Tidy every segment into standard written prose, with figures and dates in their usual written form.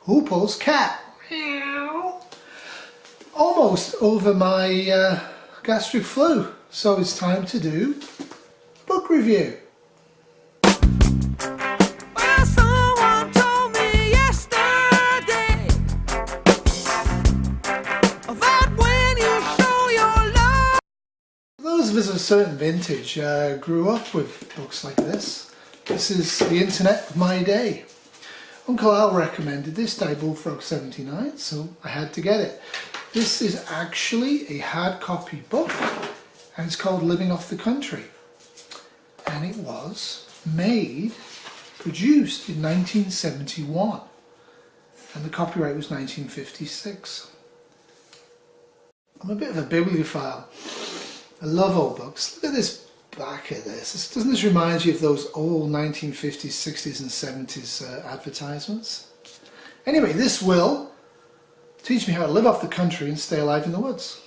Who pulls cat? Meow. Almost over my gastric flu, so it's time to do a book review. Well, someone told me yesterday that when you show your love. Those of us of a certain vintage grew up with books like this. This is the internet of my day. Uncle Al recommended this, Die Bullfrog 79, so I had to get it. This is actually a hard copy book and it's called Living Off the Country. And it was produced in 1971 and the copyright was 1956. I'm a bit of a bibliophile. I love old books. Look at this back of this. Doesn't this remind you of those old 1950s, 60s and 70s advertisements? Anyway, this will teach me how to live off the country and stay alive in the woods.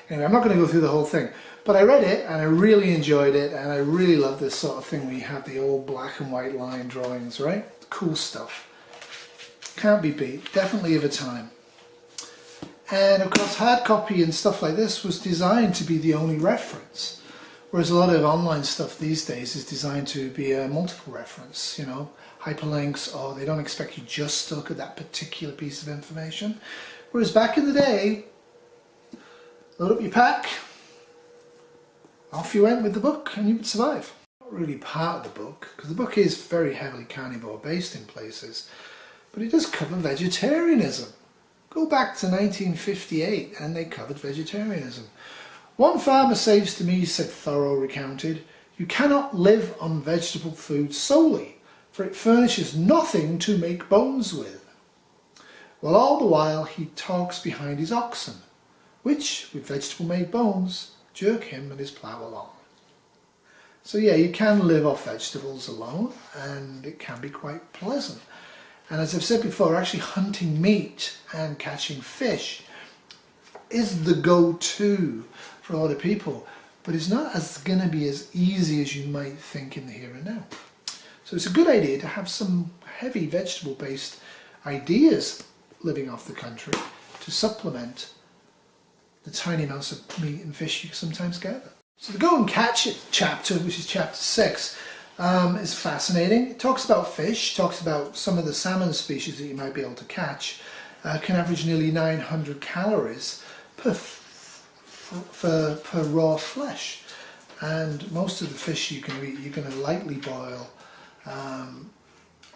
Anyway, I'm not going to go through the whole thing, but I read it and I really enjoyed it, and I really love this sort of thing where you have the old black and white line drawings, right? Cool stuff. Can't be beat. Definitely of a time. And of course hard copy and stuff like this was designed to be the only reference. Whereas a lot of online stuff these days is designed to be a multiple reference, you know, hyperlinks, or they don't expect you just to look at that particular piece of information. Whereas back in the day, load up your pack, off you went with the book and you would survive. Not really part of the book, because the book is very heavily carnivore based in places, but it does cover vegetarianism. Go back to 1958 and they covered vegetarianism. One farmer says to me, said Thoreau recounted, "You cannot live on vegetable food solely, for it furnishes nothing to make bones with." Well, all the while he talks behind his oxen, which, with vegetable made bones, jerk him and his plough along. So yeah, you can live off vegetables alone, and it can be quite pleasant. And as I've said before, actually hunting meat and catching fish is the go-to for a lot of people, but it's not going to be as easy as you might think in the here and now. So it's a good idea to have some heavy vegetable based ideas living off the country to supplement the tiny amounts of meat and fish you sometimes gather. So the Go and Catch It chapter, which is chapter 6, is fascinating. It talks about fish, talks about some of the salmon species that you might be able to catch, can average nearly 900 calories per raw flesh, and most of the fish you can eat you're going to lightly boil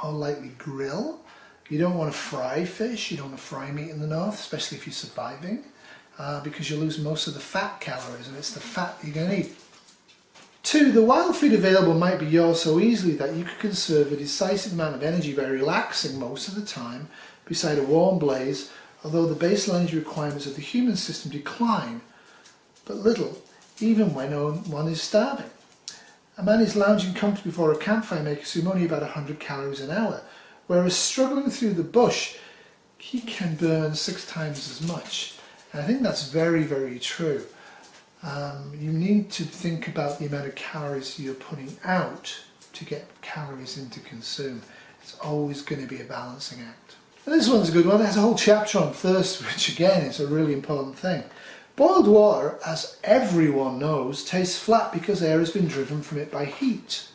or lightly grill. You don't want to fry fish, you don't want to fry meat in the north, especially if you're surviving, because you lose most of the fat calories, and it's the fat you're going to eat. 2. The wild food available might be yours so easily that you could conserve a decisive amount of energy by relaxing most of the time beside a warm blaze, although the basal energy requirements of the human system decline but little, even when one is starving. A man is lounging comfortably before a campfire may consume only about 100 calories an hour, whereas struggling through the bush, he can burn 6 times as much. And I think that's very, very true. You need to think about the amount of calories you're putting out to get calories in to consume. It's always going to be a balancing act. And this one's a good one. It has a whole chapter on thirst, which again is a really important thing. Boiled water, as everyone knows, tastes flat because air has been driven from it by heat.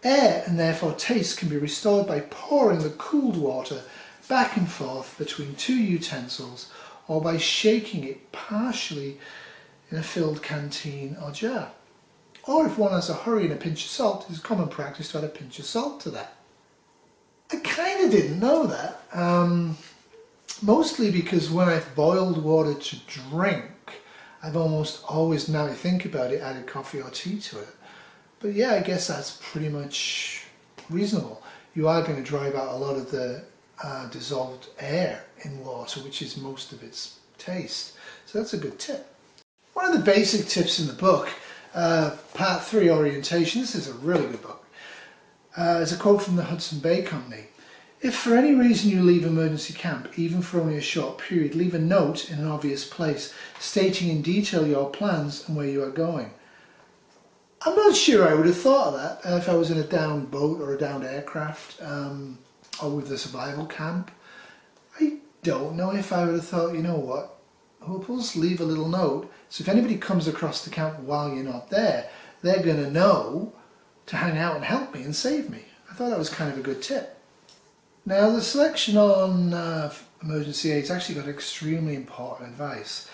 Air, and therefore taste, can be restored by pouring the cooled water back and forth between 2 utensils, or by shaking it partially in a filled canteen or jar. Or if one has a hurry and a pinch of salt, it is common practice to add a pinch of salt to that. I kind of didn't know that. Mostly because when I've boiled water to drink, I've almost always, now I think about it, added coffee or tea to it. But yeah, I guess that's pretty much reasonable. You are going to drive out a lot of the dissolved air in water, which is most of its taste. So that's a good tip. One of the basic tips in the book, part 3, Orientation, this is a really good book, is a quote from the Hudson Bay Company. "If for any reason you leave emergency camp, even for only a short period, leave a note in an obvious place stating in detail your plans and where you are going." I'm not sure I would have thought of that if I was in a downed boat or a downed aircraft, or with a survival camp. don't know if I would have thought, you know what, we'll just leave a little note, so if anybody comes across the camp while you're not there, they're going to know to hang out and help me and save me. I thought that was kind of a good tip. Now the selection on emergency aids actually got extremely important advice.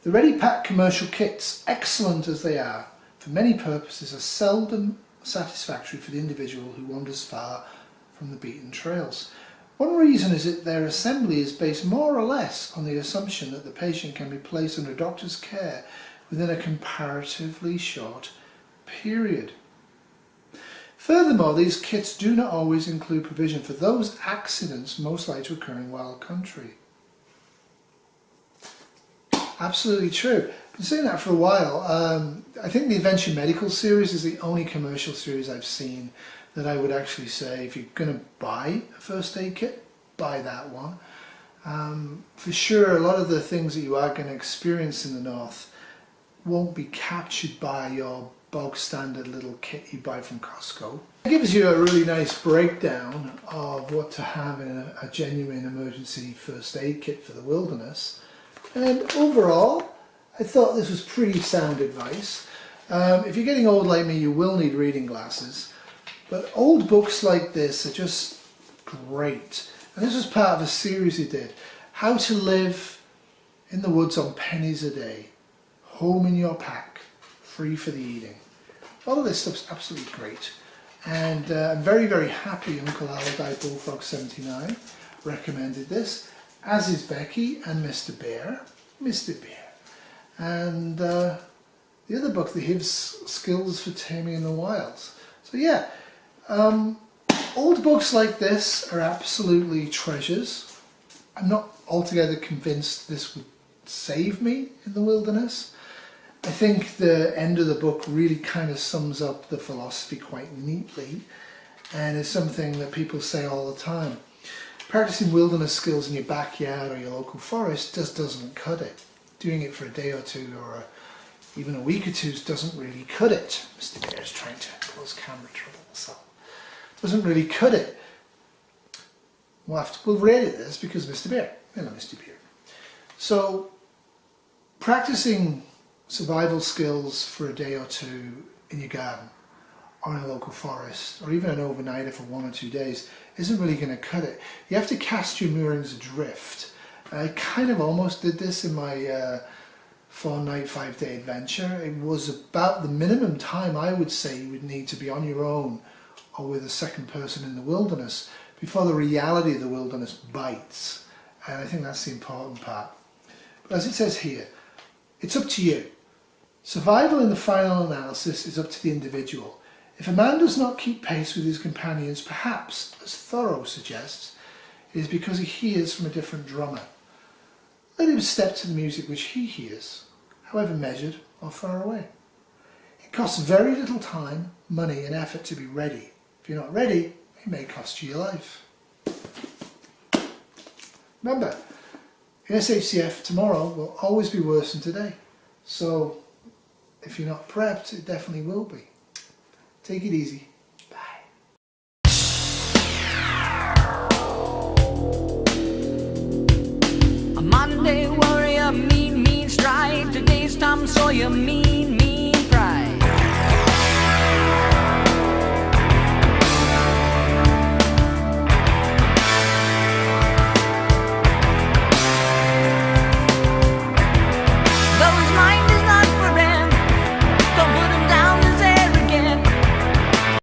The Ready Pack commercial kits, excellent as they are, for many purposes are seldom satisfactory for the individual who wanders far from the beaten trails. One reason is that their assembly is based more or less on the assumption that the patient can be placed under a doctor's care within a comparatively short period. Furthermore, these kits do not always include provision for those accidents most likely to occur in wild country. Absolutely true. I've been saying that for a while. I think the Adventure Medical series is the only commercial series I've seen that I would actually say, if you're going to buy a first aid kit, buy that one. For sure, a lot of the things that you are going to experience in the north won't be captured by your bog standard little kit you buy from Costco. It gives you a really nice breakdown of what to have in a genuine emergency first aid kit for the wilderness. And overall, I thought this was pretty sound advice. If you're getting old like me, you will need reading glasses. But old books like this are just great. And this was part of a series he did. How to live in the woods on pennies a day. Home in your pack. Free for the eating. All of this stuff's absolutely great. And I'm very, very happy Uncle Allardyce Bullfrog 79 recommended this. As is Becky and Mr. Bear. Mr. Bear. And the other book, The Hiv's Skills for Taming in the Wilds. So yeah. Old books like this are absolutely treasures. I'm not altogether convinced this would save me in the wilderness. I think the end of the book really kind of sums up the philosophy quite neatly, and is something that people say all the time. Practicing wilderness skills in your backyard or your local forest just doesn't cut it. Doing it for a day or two or even a week or two doesn't really cut it. Mr. Bear's trying to cause camera trouble, so doesn't really cut it. We'll rate it this because Mr. Bear, Mr. Bear. So practicing survival skills for a day or two in your garden or in a local forest or even an overnighter for 1 or 2 days isn't really going to cut it. You have to cast your moorings adrift. I kind of almost did this in my 4-night, 5-day adventure. It was about the minimum time I would say you would need to be on your own or with a second person in the wilderness before the reality of the wilderness bites. And I think that's the important part. But as it says here, it's up to you. Survival in the final analysis is up to the individual. If a man does not keep pace with his companions, perhaps, as Thoreau suggests, it is because he hears from a different drummer. Let him step to the music which he hears, however measured or far away. It costs very little time, money and effort to be ready. If you're not ready, it may cost you your life. Remember, SHCF tomorrow will always be worse than today. So if you're not prepped, it definitely will be. Take it easy. Bye. A Monday warrior, mean strike. Today's Tom Sawyer, mean.